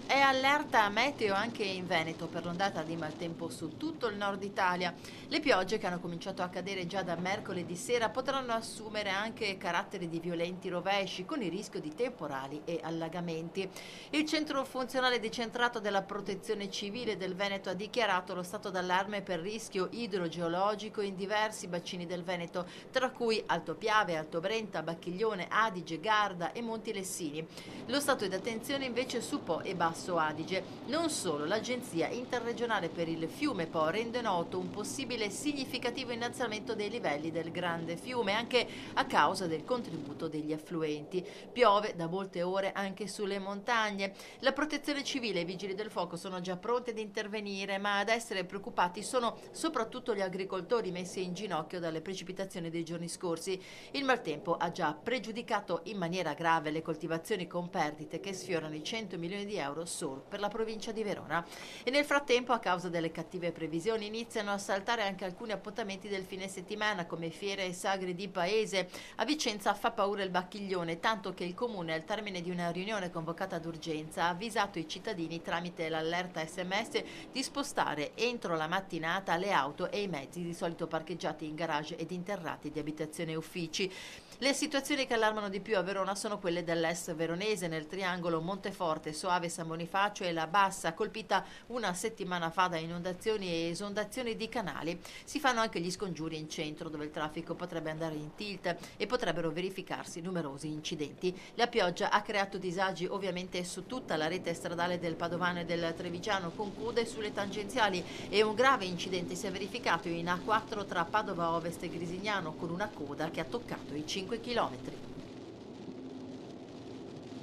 È allerta meteo anche in Veneto per l'ondata di maltempo su tutto il nord Italia. Le piogge che hanno cominciato a cadere già da mercoledì sera potranno assumere anche carattere di violenti rovesci con il rischio di temporali e allagamenti. Il centro funzionale decentrato della Protezione Civile del Veneto ha dichiarato lo stato d'allarme per rischio idrogeologico in diversi bacini del Veneto, tra cui Alto Piave, Alto Brenta, Bacchiglione, Adige, Garda e Monti Lessini. Lo stato d'attenzione invece su Po e Basso Adige. Non solo, l'Agenzia Interregionale per il Fiume Po rende noto un possibile significativo innalzamento dei livelli del grande fiume, anche a causa del contributo degli affluenti. Piove da molte ore anche sulle montagne. La Protezione Civile e i Vigili del Fuoco sono già pronti ad intervenire, ma ad essere preoccupati sono soprattutto gli agricoltori messi in ginocchio dalle precipitazioni dei giorni scorsi. Il maltempo ha già pregiudicato in maniera grave le coltivazioni con perdite che sfiorano i 100 milioni di euro solo per la provincia di Verona. E nel frattempo, a causa delle cattive previsioni, iniziano a saltare anche alcuni appuntamenti del fine settimana, come fiere e sagre di paese. A Vicenza fa paura il Bacchiglione, tanto che il comune, al termine di una riunione convocata d'urgenza, ha avvisato i cittadini tramite l'allerta SMS di spostare entro la mattinata le auto e i mezzi di solito parcheggiati in garage ed interrati di abitazione e uffici. Le situazioni che allarmano di più a Verona sono quelle dell'est veronese, nel triangolo Monteforte, Soave, San Bonifacio e La Bassa, colpita una settimana fa da inondazioni e esondazioni di canali. Si fanno anche gli scongiuri in centro, dove il traffico potrebbe andare in tilt e potrebbero verificarsi numerosi incidenti. La pioggia ha creato disagi ovviamente su tutta la rete stradale del Padovano e del Trevigiano, con code sulle tangenziali, e un grave incidente si è verificato in A4 tra Padova Ovest e Grisignano, con una coda che ha toccato i 5 chilometri.